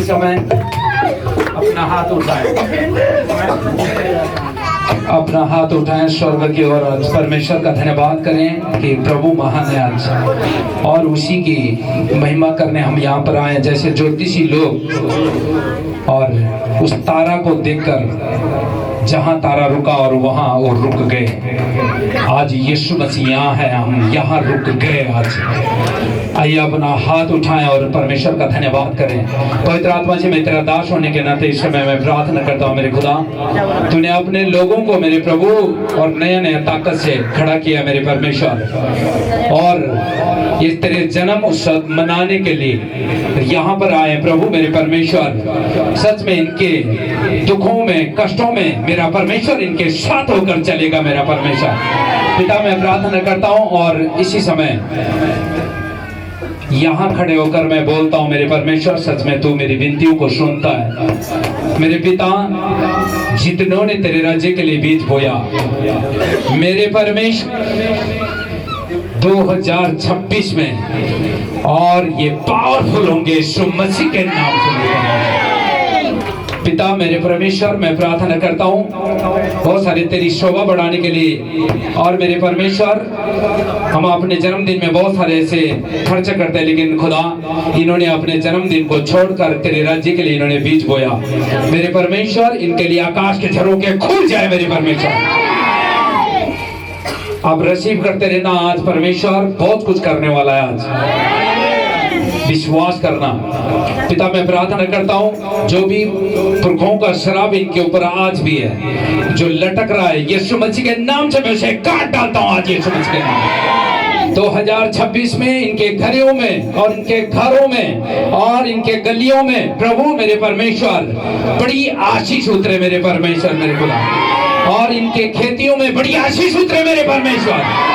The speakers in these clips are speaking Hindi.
समय अपना हाथ उठाएं, अपना हाथ उठाएं स्वर्ग की ओर, परमेश्वर का धन्यवाद करें कि प्रभु महान है आज, और उसी की महिमा करने हम यहाँ पर आए। जैसे ज्योतिषी लोग और उस तारा को देखकर जहाँ तारा रुका और वहाँ वो रुक गए, आज यीशु मसीह यहाँ है, हम यहाँ रुक गए आज। आइए अपना हाथ उठाएं और परमेश्वर का धन्यवाद करें। पवित्र आत्मा जी, मैं तेरा दास होने के नाते इस समय मैं प्रार्थना करता हूँ मेरे खुदा, तूने अपने लोगों को मेरे प्रभु और नया नया ताकत से खड़ा किया मेरे परमेश्वर, और ये तेरे जन्म उत्सव मनाने के लिए यहाँ पर आए प्रभु मेरे परमेश्वर। सच में इनके दुखों में कष्टों में मेरा परमेश्वर इनके साथ होकर चलेगा मेरा परमेश्वर। पिता मैं प्रार्थना करता हूँ और इसी समय यहाँ खड़े होकर मैं बोलता हूँ मेरे परमेश्वर, सच में तू मेरी विनतियों को सुनता है। मेरे पिता, जितनों ने तेरे राज्य के लिए बीज बोया मेरे परमेश्वर 2026 में, और ये पावरफुल होंगे यीशु मसीह के नाम से। पिता मेरे परमेश्वर, मैं प्रार्थना करता हूँ बहुत सारे तेरी शोभा बढ़ाने के लिए, और मेरे परमेश्वर हम अपने जन्मदिन में बहुत सारे ऐसे खर्च करते हैं, लेकिन खुदा इन्होंने अपने जन्मदिन को छोड़कर तेरे राज्य के लिए इन्होंने बीज बोया मेरे परमेश्वर। इनके लिए आकाश के झरोखे खुल जाए मेरे परमेश्वर। आप रिसीव करते रहना, आज परमेश्वर बहुत कुछ करने वाला है, आज विश्वास करना। पिता मैं प्रार्थना करता हूँ जो भी पुरखों का शराब इनके ऊपर आज भी है, जो लटक रहा है, यीशु मसीह के नाम से मैं उसे काट डालता हूँ आज यीशु मसीह के नाम। 2026 में इनके घरों में और इनके घरों में और इनके गलियों में प्रभु मेरे परमेश्वर बड़ी आशीष उतरे मेरे परमेश्वर मेरे खुदा, और इनके खेतियों में बड़ी आशीष उतरे मेरे परमेश्वर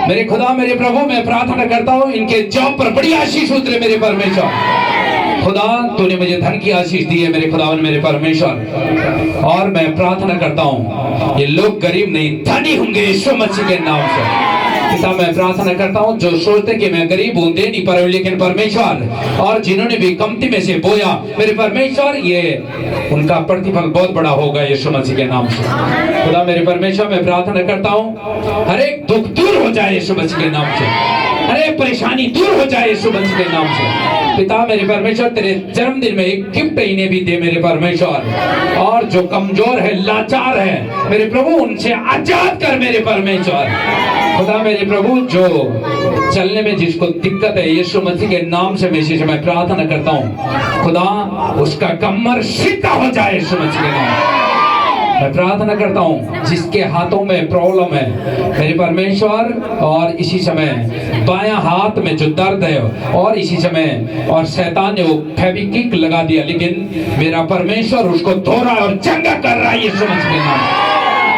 मेरे खुदा मेरे प्रभु। मैं प्रार्थना करता हूँ इनके जॉब पर बड़ी आशीष उतरे मेरे परमेश्वर। खुदा तूने मुझे धन की आशीष दी है मेरे खुदा मेरे परमेश्वर, और मैं प्रार्थना करता हूँ ये लोग गरीब नहीं धनी होंगे यीशु मसीह के नाम से। पिता मैं प्रार्थना करता हूँ जो सोचते कि मैं गरीब हूँ, दे नहीं पाए, लेकिन परमेश्वर, और जिन्होंने भी कमती में से बोया मेरे परमेश्वर, ये उनका प्रतिफल बहुत बड़ा होगा यीशु मसीह के नाम से। खुदा मेरे परमेश्वर मैं प्रार्थना करता हूँ हर एक दुख दूर हो जाए यीशु मसीह के नाम से, हर एक परेशानी दूर हो जाए यीशु मसीह के नाम से। पिता मेरे परमेश्वर तेरे जन्मदिन में एक गिफ्ट इन्हें भी दे मेरे परमेश्वर, और जो कमजोर है लाचार है मेरे प्रभु उनसे आजाद कर मेरे परमेश्वर। खुदा मेरे प्रभु जो चलने में जिसको दिक्कत है यीशु मसीह के नाम से मैं प्रार्थना करता हूँ खुदा उसका कमर सीधा हो जाए यीशु मसीह के नाम। मैं प्रार्थना करता हूँ जिसके हाथों में प्रॉब्लम है मेरे परमेश्वर, और इसी समय बायां हाथ में जो दर्द है और इसी समय और शैतान ने वो फेविक्विक लगा दिया, लेकिन मेरा परमेश्वर उसको धो रहा है और चंगा कर रहा है यीशु मसीह के नाम।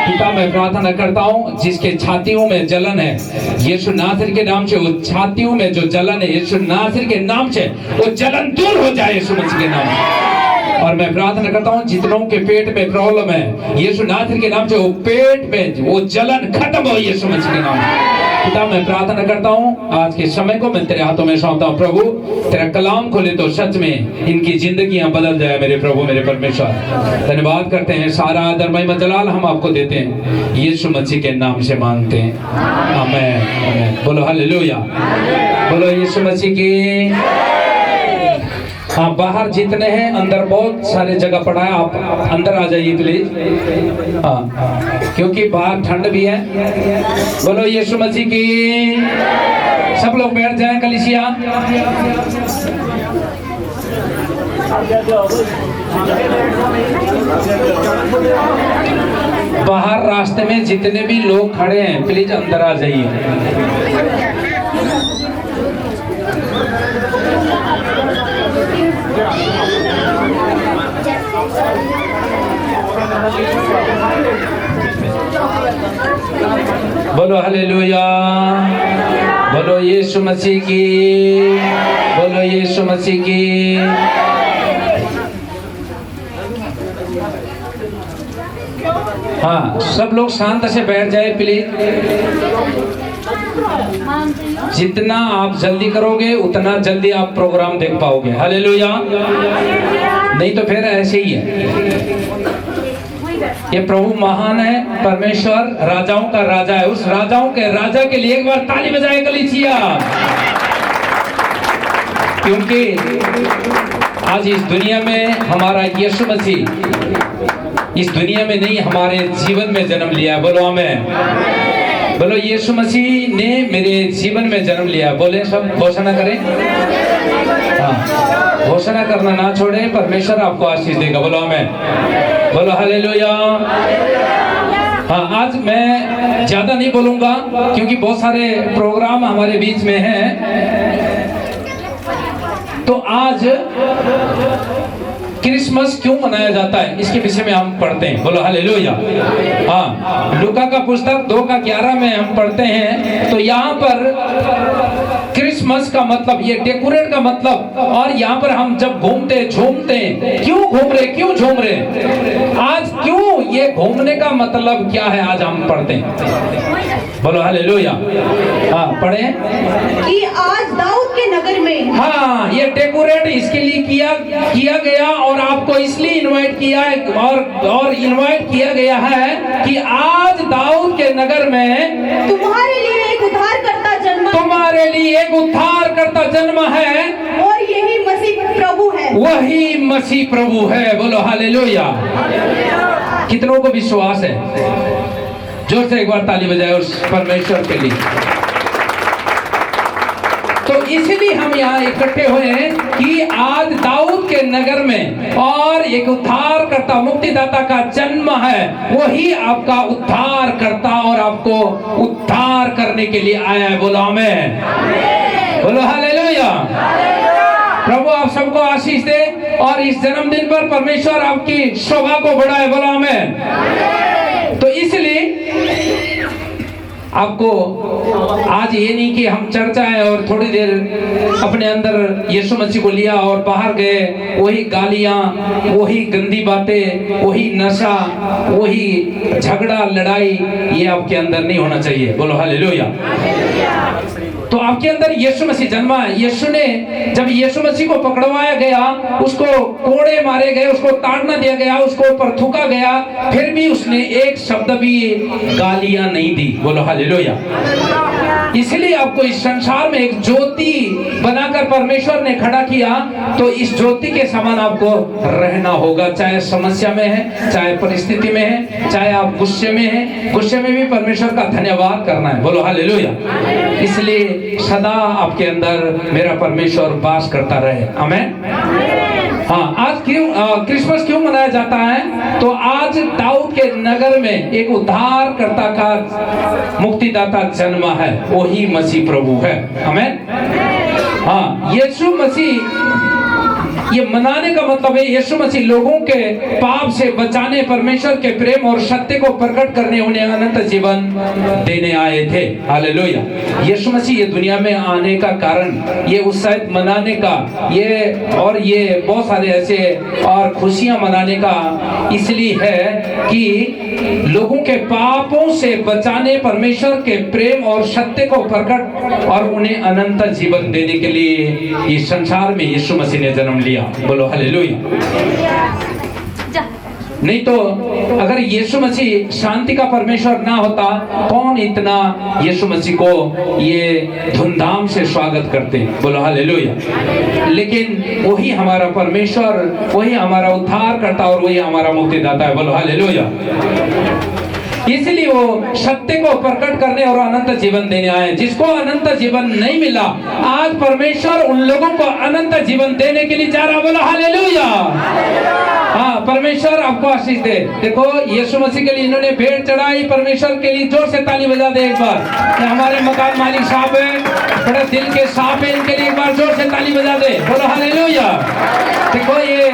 पिता मैं प्रार्थना करता हूँ जिसके छातियों में जलन है यीशु नासरी के नाम से, वो छातियों में जो जलन है यीशु नासरी के नाम से वो जलन दूर हो जाए यीशु मसीह के नाम। और मैं प्रार्थना करता हूँ जितनों के पेट में प्रॉब्लम है यीशु नासरी के नाम से वो पेट में वो जलन खत्म हो यीशु मसीह के नाम। पिता मैं प्रार्थना करता हूँ आज के समय को मैं तेरे हाथों में सौंपता हूँ प्रभु, तेरा कलाम खोले तो सच में इनकी जिंदगियां बदल जाए मेरे प्रभु मेरे परमेश्वर। धन्यवाद करते हैं, सारा आदर महिमा जलाल हम आपको देते हैं, यीशु मसीह के नाम से मांगते हैं, आमीन आमीन। बोलो हालेलुया, बोलो यीशु मसीह की। हाँ, बाहर जितने हैं, अंदर बहुत सारे जगह पड़ा है, आप अंदर आ जाइए प्लीज। हाँ, क्योंकि बाहर ठंड भी है। बोलो यीशु मसीह की। सब लोग बैठ जाएं कलीसिया। बाहर रास्ते में जितने भी लोग खड़े हैं प्लीज अंदर आ जाइए। बोलो हालेलुया, बोलो यीशु मसीह की, बोलो यीशु मसीह की। हाँ, सब लोग शांत से बैठ जाए प्लीज। जितना आप जल्दी करोगे उतना जल्दी आप प्रोग्राम देख पाओगे। हालेलुया। नहीं तो फिर ऐसे ही है। ये प्रभु महान है, परमेश्वर राजाओं का राजा है। उस राजाओं के राजा के लिए एक बार ताली बजाए कलीसिया, क्योंकि आज इस दुनिया में हमारा यीशु मसीह इस दुनिया में नहीं, हमारे जीवन में जन्म लिया। बोलो आमीन। बोलो यीशु मसीह ने मेरे जीवन में जन्म लिया। बोले सब घोषणा करें। हाँ, घोषणा करना ना छोड़े, परमेश्वर आपको आशीष देगा। बोलो आमीन। बोलो हालेलुया। हाँ, आज मैं ज्यादा नहीं बोलूंगा क्योंकि बहुत सारे प्रोग्राम हमारे बीच में हैं। तो आज क्रिसमस क्यों मनाया जाता है इसके विषय में हम पढ़ते हैं। बोलो हालेलुया। हाँ, लूका का पुस्तक 2:11 में हम पढ़ते हैं। तो यहाँ पर क्रिसमस का मतलब, ये डेकोरेट का मतलब, और यहाँ पर हम जब घूमते झूमते क्यों घूम रहे, क्यों झूम रहे, आज क्यों ये घूमने का मतलब क्या है, आज हम पढ़ते हैं। बोलो हालेलुया। हाँ, पढ़े कि आज दाऊद के नगर में, हाँ, ये डेकोरेट इसके लिए किया गया और आपको इसलिए इनवाइट किया है और इनवाइट किया गया है कि आज दाऊद के नगर में तुम्हारे लिए एक उद्धारकर्ता जन्मा, तुम्हारे लिए एक उद्धारकर्ता जन्म है, और यही मसीह प्रभु है। वही मसीह प्रभु है। बोलो हालेलुया। कितनों को विश्वास है? जोर से एक बार ताली बजाए उस परमेश्वर के लिए। तो इसलिए हम यहाँ इकट्ठे हुए हैं कि आज दाऊद के नगर में और एक उद्धार करता, मुक्तिदाता का जन्म है। वही आपका उद्धार करता और आपको उद्धार करने के लिए आया है। बोलो आमीन। बोलो हालेलुया। प्रभु आप सबको आशीष दे और इस जन्मदिन पर परमेश्वर आपकी शोभा को बढ़ाए। बोलो आमीन। तो इसलिए आपको आज ये नहीं कि हम चर्च आए और थोड़ी देर अपने अंदर यीशु मसीह को लिया और बाहर गए, वही गालियां, वही गंदी बातें, वही नशा, वही झगड़ा लड़ाई, ये आपके अंदर नहीं होना चाहिए। बोलो हालेलुया। तो आपके अंदर यीशु मसीह जन्मा है। यीशु ने जब यीशु मसीह को पकड़वाया गया, उसको कोड़े मारे गए, उसको ताड़ना दिया गया, उसको ऊपर थूका गया, फिर भी उसने एक शब्द भी गालियां नहीं दी। बोलो हालेलुया। इसलिए आपको इस संसार में एक ज्योति बनाकर परमेश्वर ने खड़ा किया, तो इस ज्योति के समान आपको रहना होगा। चाहे समस्या में है, चाहे परिस्थिति में है, चाहे आप गुस्से में हैं, गुस्से में भी परमेश्वर का धन्यवाद करना है। बोलो हालेलुया। इसलिए सदा आपके अंदर मेरा परमेश्वर वास करता रहे। आमीन। हाँ, आज क्रिसमस क्यों मनाया जाता है? तो आज दाऊद के नगर में एक उद्धारकर्ता का, मुक्तिदाता जन्म है, वही मसीह प्रभु है। आमीन। हाँ, यीशु मसीह, ये मनाने का मतलब है यीशु मसीह लोगों के पाप से बचाने, परमेश्वर के प्रेम और सत्य को प्रकट करने, उन्हें अनंत जीवन देने आए थे। हालेलुया। यीशु मसीह ये दुनिया में आने का कारण, ये उत्सव मनाने का, ये बहुत सारे ऐसे और खुशियां मनाने का इसलिए है कि लोगों के पापों से बचाने, परमेश्वर के प्रेम और सत्य को प्रकट और उन्हें अनंत जीवन देने के लिए इस संसार में यीशु मसीह ने जन्म लिया। बोलो हालेलुया। नहीं तो अगर यीशु मसीह शांति का परमेश्वर ना होता, कौन इतना यीशु मसीह को ये धूमधाम से स्वागत करते? बोलो हालेलुया। लेकिन वही हमारा परमेश्वर, वही हमारा उद्धार करता और वही हमारा मुक्तिदाता है। बोलो हालेलुया। इसलिए वो सत्य को प्रकट करने और अनंत जीवन देने आए। जिसको अनंत जीवन नहीं मिला, आज परमेश्वर उन लोगों को अनंत जीवन देने के लिए जा रहा। बोलो हालेलुया। हाँ, परमेश्वर आपको आशीष दे। देखो यीशु मसीह के लिए इन्होंने भेंट चढ़ाई, परमेश्वर के लिए जोर से ताली बजा दे एक बार। हमारे मकान मालिक साहब है, बड़े दिल के साहब है, इनके लिए एक बार जोर से ताली बजा दे। बोलो हालेलुया। देखो ये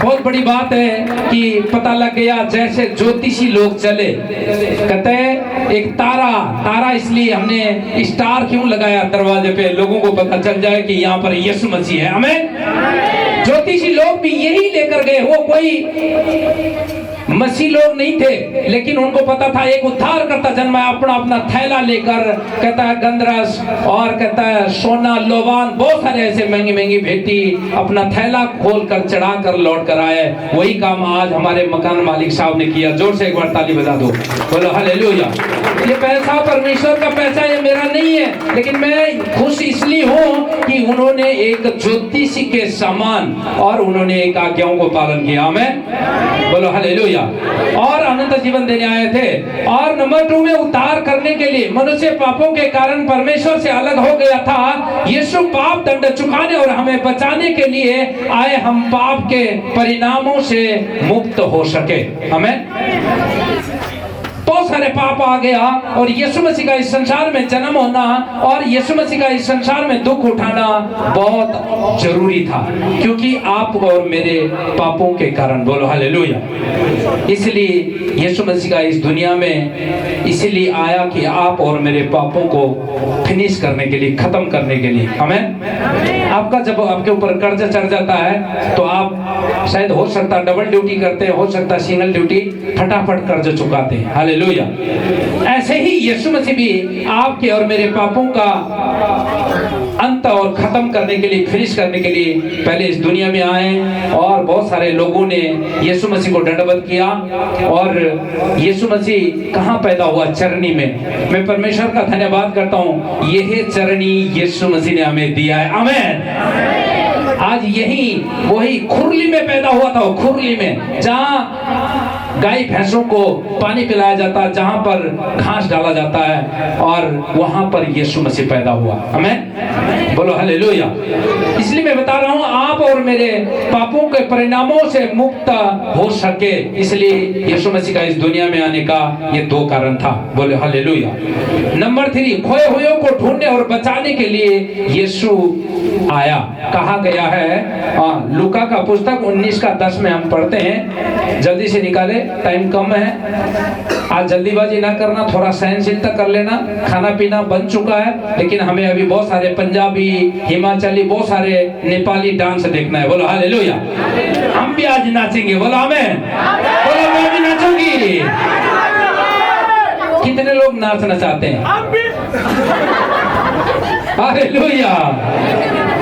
बहुत बड़ी बात है कि पता लग गया, जैसे ज्योतिषी लोग चले, कहते हैं एक तारा इसलिए हमने स्टार क्यों लगाया दरवाजे पे, लोगों को पता चल जाए कि यहाँ पर यीशु मसीह है। हमें ज्योतिषी लोग भी यही लेकर गए। वो कोई मसीह लोग नहीं थे, लेकिन उनको पता था एक उद्धार करता जन्मा है। अपना अपना थैला लेकर, कहता है गंदरस और कहता है सोना, लोबान, बहुत सारे ऐसे महंगी महंगी भेंटी अपना थैला खोल कर चढ़ा कर लौट कर आए। वही काम आज हमारे मकान मालिक साहब ने किया। जोर से एक बार ताली बजा दो, बोलो हालेलुया। ये पैसा परमेश्वर का पैसा, ये मेरा नहीं है, लेकिन मैं खुश इसलिए हूँ कि उन्होंने एक ज्योतिषी के समान और उन्होंने एक आज्ञाओं को पालन किया। आमीन, बोलो हालेलुया। और अनंत जीवन देने आए थे। और नंबर 2 में उद्धार करने के लिए, मनुष्य पापों के कारण परमेश्वर से अलग हो गया था। यीशु पाप दंड चुकाने और हमें बचाने के लिए आए, हम पाप के परिणामों से मुक्त हो सके। हमें बहुत सारे पाप आ गया और यीशु मसीह का इस संसार में जन्म होना और यीशु मसीह का इस संसार में दुख उठाना बहुत जरूरी था, क्योंकि आप और मेरे पापों के कारण। बोलो हालेलुया। इसलिए यीशु मसीह का इस दुनिया में इसलिए आया कि आप और मेरे पापों को फिनिश करने के लिए, खत्म करने के लिए। हमें आपका जब आपके ऊपर कर्ज चढ़ जाता है तो आप शायद हो सकता डबल ड्यूटी करते हैं, हो सकता सिंगल ड्यूटी, फटाफट कर्ज चुकाते हैं। हालेलुया। ऐसे ही यीशु मसीह भी आपके और मेरे पापों का अंत और खत्म करने के लिए, फिनिश करने के लिए पहले इस दुनिया में आए। और बहुत सारे लोगों ने यीशु मसीह को दंडवत किया। और यीशु मसीह कहाँ पैदा हुआ? चरनी में। मैं परमेश्वर का धन्यवाद करता हूँ, यह चरनी यीशु मसीह ने हमें दिया है। आमीन। आज यही वही खुरली में पैदा हुआ था, खुरली में जहाँ गाय भैंसों को पानी पिलाया जाता है, जहां पर घास डाला जाता है, और वहां पर यीशु मसीह पैदा हुआ। आमीन, बोलो हालेलुया। इसलिए मैं बता रहा हूं, आप और मेरे पापों के परिणामों से मुक्त हो सके, इसलिए यीशु मसीह का इस दुनिया में आने का ये 2 कारण था। बोले हालेलुया। नंबर 3, खोए हुए को ढूंढने और बचाने के लिए यीशु आया। कहा गया है लूका का पुस्तक 19:10 में हम पढ़ते हैं। जल्दी से निकाले, टाइम कम है। आज जल्दीबाजी ना करना, थोड़ा सहनशीलता कर लेना। खाना पीना बन चुका है, लेकिन हमें अभी बहुत सारे पंजाबी, हिमाचली, बहुत सारे नेपाली डांस देखना है। बोलो हालेलुया। हम भी आज नाचेंगे। बोलो आमीन। बोलो मैं भी नाचूंगी। कितने लोग नाचना चाहते हैं? हालेलुया।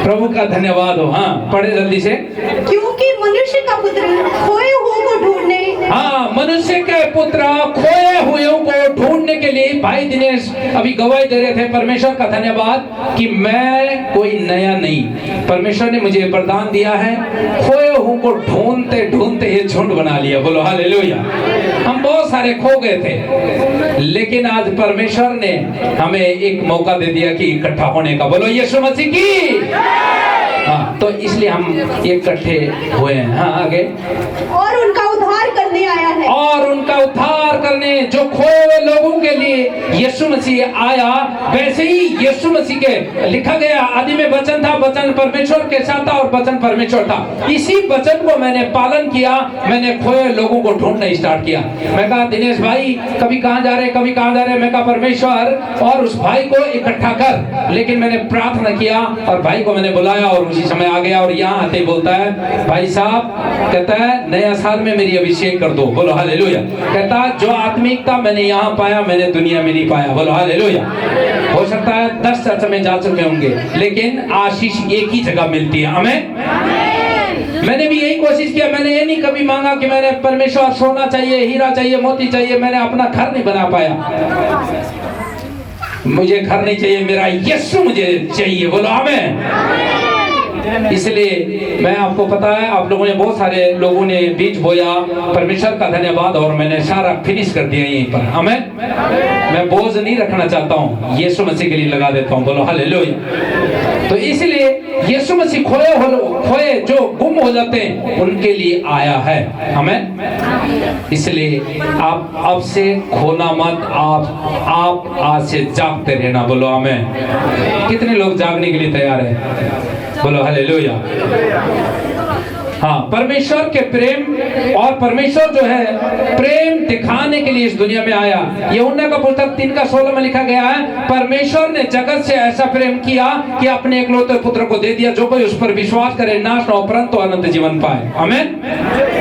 प्रभु का धन्यवाद हो। हाँ, पढ़े जल्दी से। क्योंकि मनुष्य का पुत्र खोए हुए को ढूंढने, हाँ, मनुष्य के पुत्र खोए हुए को ढूंढने के लिए। भाई दिनेश अभी गवाही दे रहे थे, परमेश्वर का धन्यवाद कि मैं कोई नया नहीं, परमेश्वर ने मुझे वरदान दिया है। खोए हुए को ढूंढते ढूंढते ये झुंड बना लिया। बोलो हालेलुया। हम बहुत सारे खो गए थे, लेकिन आज परमेश्वर ने हमें एक मौका दे दिया कि इकट्ठा होने का। बोलो यीशु मसीह की। हाँ, तो इसलिए हम इकट्ठे हुए हैं। हाँ, आगे। और उनका उद्धार करने आया है। और उनका उद्धार करने, जो खोए हुए लोगों के लिए यीशु मसीह आया। वैसे ही यीशु मसीह के लिखा गया, आदि में वचन था, वचन परमेश्वर के साथ था और वचन परमेश्वर था। इसी वचन को मैंने पालन किया, मैंने खोए हुए लोगों को ढूंढना स्टार्ट किया। मैं कहा दिनेश भाई कभी कहाँ जा रहे, कभी कहाँ जा रहे। मैं कहा परमेश्वर और उस भाई को इकट्ठा कर। लेकिन मैंने प्रार्थना किया और भाई को मैंने बुलाया और उसी समय आ गया। और यहाँ आते ही बोलता है, भाई साहब, कहता है नया साल में मेरी अभिषेक कर दो। बोलो हालेलुया। कहता है जो आत्मिकता मैंने यहाँ पाया, मैंने दुनिया में नहीं पाया। बोलो हालेलुया। हो सकता है 10 चर्च में जा चुके होंगे, लेकिन आशीष एक ही जगह मिलती है। हमें मैंने भी यही कोशिश किया। मैंने ये नहीं कभी मांगा कि मैंने परमेश्वर सोना चाहिए, हीरा चाहिए, मोती चाहिए। मैंने अपना घर नहीं बना पाया। मुझे घर नहीं चाहिए, मेरा यीशु मुझे चाहिए। बोलो आमीन। इसलिए मैं आपको पता है, आप लोगों ने, बहुत सारे लोगों ने बीज बोया, परमेश्वर का धन्यवाद, और मैंने सारा फिनिश कर दिया यहीं पर। आमीन। मैं बोझ नहीं रखना चाहता हूँ, यीशु मसीह के लिए लगा देता हूँ। बोलो हालेलुया। तो इसलिए यीशु मसीह खोए जो गुम हो जाते हैं उनके लिए आया है। आमीन। इसलिए आप अब से खोना मत, आप आज से जागते रहना। बोलो आमीन। कितने लोग जागने के लिए तैयार है? बोलो हालेलुया। हाँ, परमेश्वर के प्रेम और परमेश्वर जो है प्रेम दिखाने के लिए इस दुनिया में आया। यूहन्ना का पुस्तक 3:16 में लिखा गया है, परमेश्वर ने जगत से ऐसा प्रेम किया कि अपने एकलौते पुत्र को दे दिया, जो कोई उस पर विश्वास करे नाश न हो परंतु अनंत जीवन पाए। आमीन।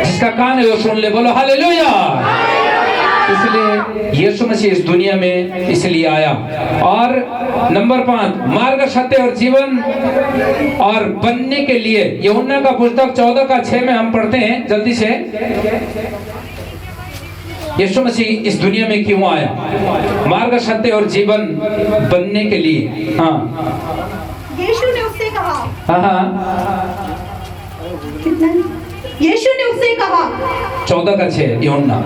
जिसका कान है वो सुन ले, बोलो हालेलुया। इसलिए यीशु मसीह इस दुनिया में इसलिए आया। और नंबर 5, मार्ग, सत्य और जीवन और बनने के लिए यूहन्ना का पुस्तक 14:6 में हम पढ़ते हैं जल्दी से। यीशु मसीह इस दुनिया में क्यों आया? मार्ग, सत्य और जीवन बनने के लिए। हाँ, यीशु ने उससे कहा, हाँ, यीशु ने उससे कहा, 14:6 यूहन्ना।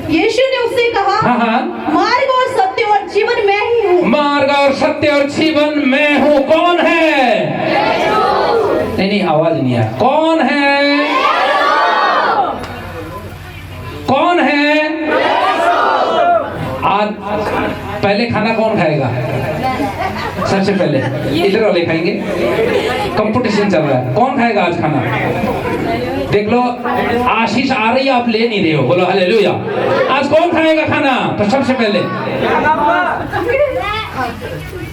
यीशु ने उससे कहा, हाँ, मार्ग और सत्य और जीवन मैं ही हूँ। मार्ग और सत्य और जीवन मैं हूँ। कौन है? नहीं, आवाज नहीं आया। कौन है? कौन है? आज पहले खाना कौन खाएगा? सबसे पहले इधर वाले खाएंगे। कंपटीशन चल रहा है, कौन खाएगा आज खाना? देख लो, आशीष आ रही है, आप ले नहीं रहे हो। बोलो हालेलुया। आज कौन खाएगा खाना? तो सबसे पहले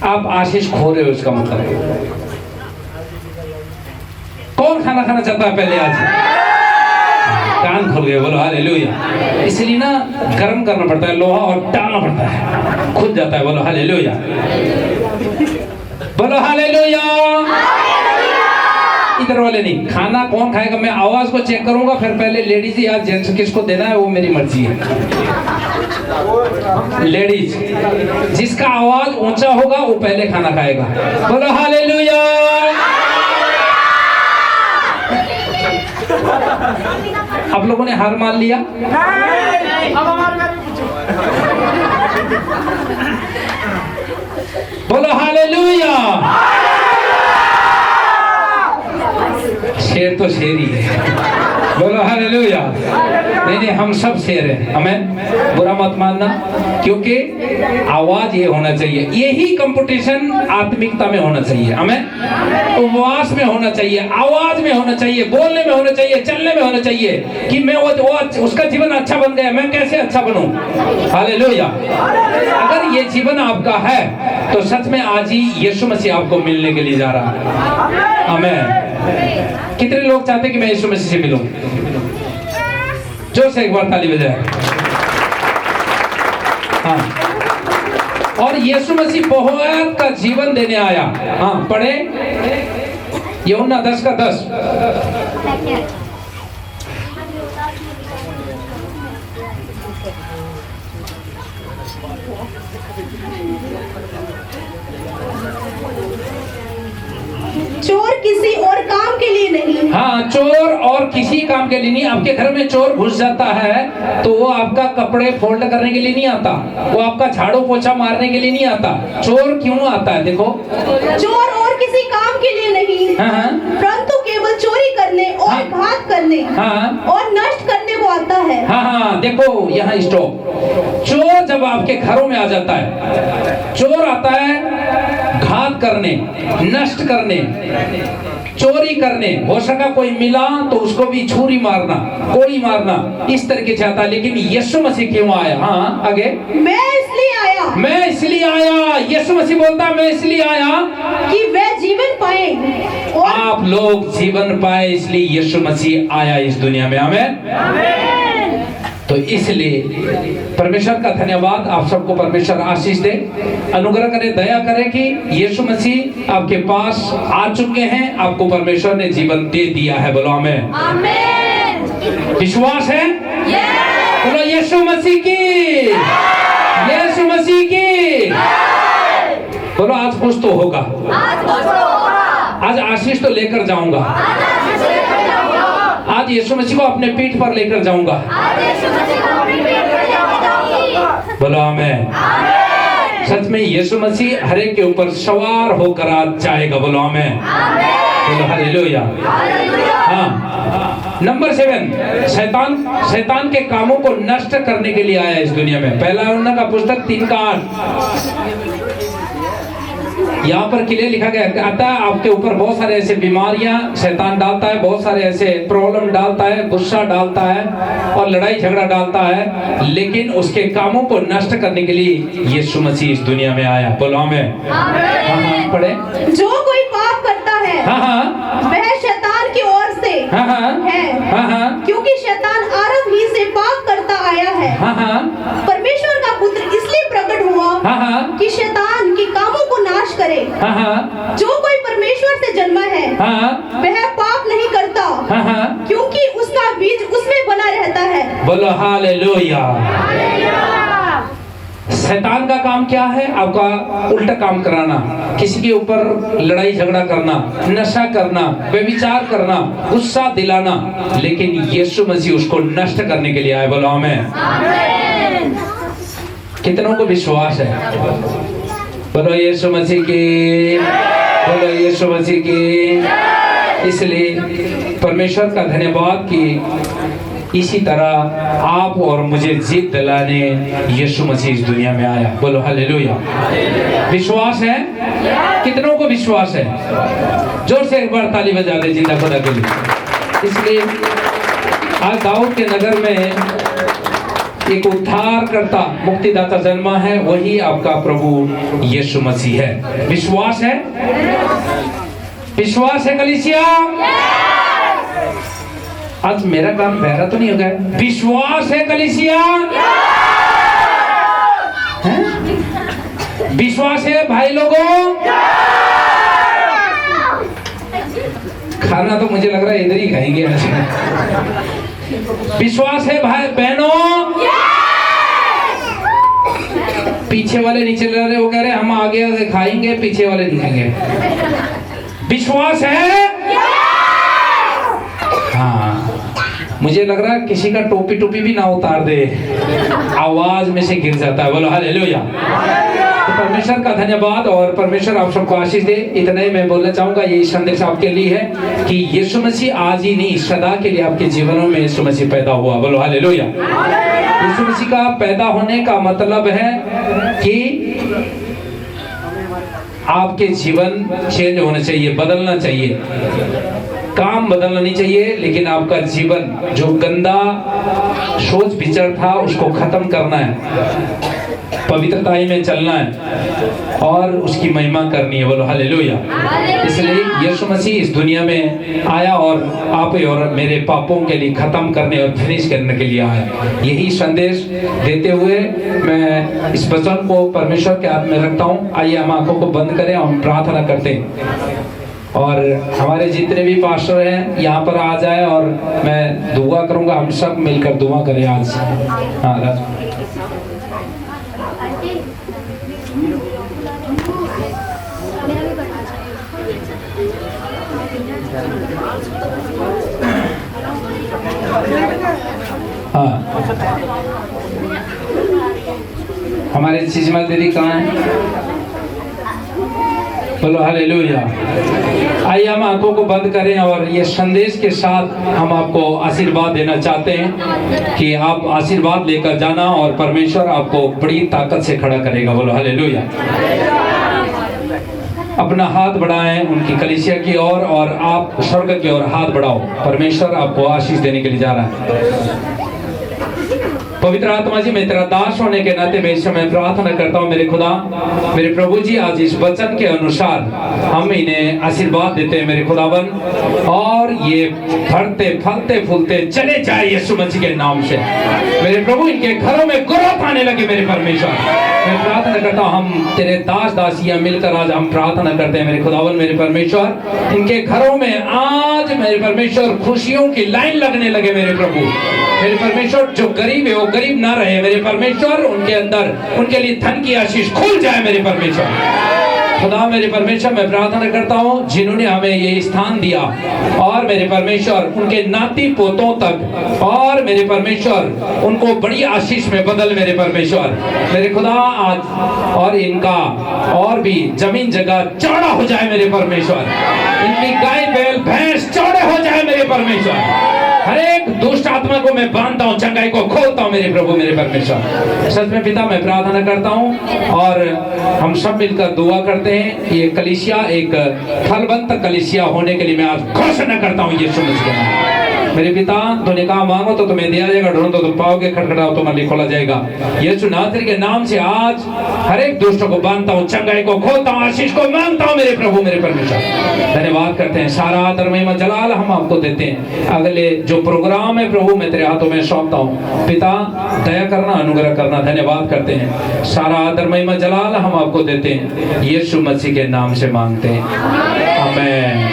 आप आशीष खो रहे हो, इसका मतलब कौन खाना खाना चाहता है पहले? आज कान खुल गए, बोलो हालेलुया। इसलिए ना गर्म करना पड़ता है लोहा और डालना पड़ता है, खुद जाता है। बोलो हालेलुया, बोलो हालेलुया। इधर वाले नहीं। खाना कौन खाएगा? मैं आवाज को चेक करूंगा, फिर पहले लेडीज या जेंट्स किसको देना है वो मेरी मर्जी है। लेडीज, जिसका आवाज ऊंचा होगा वो पहले खाना खाएगा। बोलो हालेलुया। आप लोगों ने हार मान लिया? बोलो हालेलुया। शेर तो शेर ही है। बोलो हालेलुया। नहीं, हम सब शेर हैं। हमें बुरा मत मानना, क्योंकि आवाज ये होना चाहिए। यही कंपटीशन आत्मिकता में होना चाहिए। हमें उपवास में होना चाहिए, आवाज में होना चाहिए, बोलने में होना चाहिए, चलने में होना चाहिए कि मैं वो उसका जीवन अच्छा बन गया, मैं कैसे अच्छा बनूं। हालेलुया। अगर ये जीवन आपका है तो सच में आज ही यीशु मसीह आपको मिलने के लिए जा रहा है। आमीन। कितने लोग चाहते कि मैं यीशु मसीह से मिलूं? जोर से एक बार ताली बजाए। हाँ, और यीशु मसीह बहुत का जीवन देने आया। हाँ, पढ़े यूहन्ना 10:10। चोर किसी और काम के लिए नहीं। हाँ, चोर और किसी काम के लिए नहीं। आपके घर में चोर घुस जाता है तो वो आपका कपड़े फोल्ड करने के लिए नहीं आता, वो आपका झाड़ू पोछा मारने के लिए नहीं आता। चोर क्यों आता है? देखो, चोर और किसी काम के लिए नहीं, हाँ, परंतु केवल चोरी करने और हाँ, घात करने, हाँ, और नष्ट करने को आता है। हाँ, देखो यहाँ स्टॉप। चोर जब आपके घरों में आ जाता है, चोर आता है घात करने, नष्ट करने, चोरी करने। हो सका कोई मिला तो उसको भी छुरी मारना, कोड़ी मारना, इस तरीके से आता है। लेकिन यीशु मसीह क्यों आया? हाँ, आगे। मैं इसलिए आया, मैं इसलिए आया। यीशु मसीह बोलता मैं इसलिए आया कि वे जीवन पाए और आप लोग जीवन पाए, इसलिए यीशु मसीह आया इस दुनिया में। आमीन। तो इसलिए परमेश्वर का धन्यवाद। आप सबको परमेश्वर आशीष दे, अनुग्रह करे, दया करे कि यीशु मसीह आपके पास आ चुके हैं, आपको परमेश्वर ने जीवन दे दिया है। बोलो आमीन। आमीन। विश्वास है? बोलो यीशु मसीह की, यीशु मसीह की। बोलो आज कुछ तो होगा, आज आशीष तो लेकर जाऊंगा, आज यीशु मसीह को अपने पीठ पर लेकर जाऊंगा। बोलो आमीन। सच में यीशु मसीह हर एक के ऊपर सवार होकर आज जाएगा। बोलो आमीन। बोलो हालेलुया। हाँ, नंबर 7, शैतान के कामों को नष्ट करने के लिए आया इस दुनिया में। पहला यूहन्ना का पुस्तक 3:8। यहाँ पर क्लियर लिखा गया अतः आपके ऊपर बहुत सारे ऐसे बीमारियां शैतान डालता है, बहुत सारे ऐसे प्रॉब्लम डालता है, गुस्सा डालता है और लड़ाई झगड़ा डालता है, लेकिन उसके कामों को नष्ट करने के लिए यीशु मसीह इस दुनिया में आया। बोलो आमीन। हाँ, पढ़े। जो कोई पाप करता है वह शैतान की ओर से है, क्योंकि शैतान आरंभ ही से पाप करता आया है। परमेश्वर का पुत्र इसलिए प्रकट हुआ कि शैतान के कामों को नाश करे। जो कोई परमेश्वर से जन्मा है वह पाप नहीं करता, क्योंकि उसका बीज उसमें बना रहता है। बोलो हालेलुया। शैतान का काम क्या है? आपका उल्टा काम कराना, किसी के ऊपर लड़ाई झगड़ा करना, नशा करना, व्यभिचार करना, गुस्सा दिलाना, लेकिन यीशु मसीह उसको नष्ट करने के लिए आए। बोलो आमीन। कितनों को विश्वास है? बोलो यीशु मसीह की, बोलो यीशु मसीह की। इसलिए परमेश्वर का धन्यवाद कि इसी तरह आप और मुझे जीत दिलाने यीशु मसीह इस दुनिया में आया। बोलो हालेलुया। विश्वास है? कितनों को विश्वास है? जोर से एक बार ताली बजा दे जिंदा खुदा के लिए। इसलिए आज दाऊद के नगर में एक उद्धारकर्ता मुक्तिदाता जन्मा है, वही आपका प्रभु यीशु मसीह है। विश्वास है? विश्वास है कलीसिया? आज मेरा काम बहरा तो नहीं हो गया? विश्वास है कलीसिया? विश्वास है भाई लोगों? खाना तो मुझे लग रहा है इधर ही खाएंगे। विश्वास है भाई बहनों? पीछे वाले नीचे लग रहे, वो कह रहे हम आगे खाएंगे, पीछे वाले नहीं खाएंगे। विश्वास है? हाँ, मुझे लग रहा है किसी का टोपी टोपी भी ना उतार दे, आवाज में से गिर जाता है। बोलो हालेलुया। तो परमेश्वर का धन्यवाद और परमेश्वर आप सबको आशीष दे। इतना ही मैं बोलना चाहूंगा, ये संदेश आपके लिए है कि यीशु मसीह आज ही नहीं सदा के लिए आपके जीवनों में यीशु मसीह पैदा हुआ। बोलो हालेलुया। यीशु मसीह का पैदा होने का मतलब है कि आपके जीवन चेंज होना चाहिए, बदलना चाहिए, काम बदलना नहीं चाहिए, लेकिन आपका जीवन जो गंदा सोच विचार था उसको खत्म करना है, पवित्रताई में चलना है और उसकी महिमा करनी है। बोलो हालेलुया। इसलिए यीशु मसीह इस दुनिया में आया और आप और मेरे पापों के लिए खत्म करने और फिनिश करने के लिए आया। यही संदेश देते हुए मैं इस वचन को परमेश्वर के हाथ में रखता हूँ। आइए हम आंखों को बंद करें, हम प्रार्थना करते हैं और हमारे जितने भी पास्टर हैं यहाँ पर आ जाए और मैं दुआ करूँगा, हम सब मिलकर दुआ करें आज। हाँ राज। हाँ, हमारे चीजमा दीदी कहाँ है? बोलो हालेलुया। आइए हम आंखों को बंद करें और ये संदेश के साथ हम आपको आशीर्वाद देना चाहते हैं कि आप आशीर्वाद लेकर जाना और परमेश्वर आपको बड़ी ताकत से खड़ा करेगा। बोलो हालेलुया। अपना हाथ बढ़ाएं उनकी कलीसिया की ओर और आप स्वर्ग की ओर हाथ बढ़ाओ। परमेश्वर आपको आशीष देने के लिए जा रहा है। पवित्र आत्मा जी, मैं तेरा दास होने के नाते मैं इस समय प्रार्थना करता हूँ मेरे खुदा, मेरे प्रभु जी, आज इस वचन के अनुसार हम इन्हें आशीर्वाद देते हैं मेरे खुदावन, और ये बढ़ते फलते फूलते चले जाए यीशु मसीह के नाम से। मेरे प्रभु, इनके घरों में ग्रोथ आने लगे मेरे परमेश्वर। मैं प्रार्थना करता हूँ, हम तेरे दास दासियां मिलकर आज हम प्रार्थना करते हैं मेरे खुदावन, मेरे परमेश्वर, इनके घरों में आज मेरे परमेश्वर खुशियों की लाइन लगने लगे मेरे प्रभु। मेरे परमेश्वर, जो गरीब है वो गरीब ना रहे मेरे परमेश्वर, उनके अंदर उनके लिए धन की आशीष खुल जाए मेरे परमेश्वर। खुदा मेरे परमेश्वर, मैं प्रार्थना करता हूँ जिन्होंने हमें ये स्थान दिया और मेरे परमेश्वर उनके नाती पोतों तक, और मेरे परमेश्वर उनको बड़ी आशीष में बदल मेरे परमेश्वर। मेरे खुदा आज और इनका और भी जमीन जगह चौड़ा हो जाए मेरे परमेश्वर, इनकी गाय बैल भैंस चौड़े हो जाए मेरे परमेश्वर। हर एक दुष्ट आत्मा को मैं बांधता हूँ, चंगाई को खोलता हूँ मेरे प्रभु मेरे परमेश्वर। सच में पिता, मैं प्रार्थना करता हूँ और हम सब मिलकर दुआ करते हैं। ये कलीसिया एक फलवंत कलीसिया होने के लिए मैं आज घोषणा करता हूँ यीशु मसीह के नाम। मेरे पिता, तूने कहा मांगो तो तुम्हें दिया जाएगा, ढूंढो तो पाओगे, खटखटाओ तो मन खोला जाएगा। यीशु नासरी के नाम से आज हर एक दुष्ट को बांधता हूँ, चंगाई को खोलता हूँ, आशीष को मांगता हूँ मेरे प्रभु मेरे परमेश्वर। धन्यवाद करते हैं, सारा आदर महिमा जलाल हम आपको देते हैं। अगले जो प्रोग्राम है प्रभु मैं तेरे हाथों में सौंपता हूँ। पिता दया करना, अनुग्रह करना। धन्यवाद करते हैं, सारा आदर महिमा जलाल हम आपको देते हैं, यीशु मसीह के नाम से मांगते हैं, आमीन।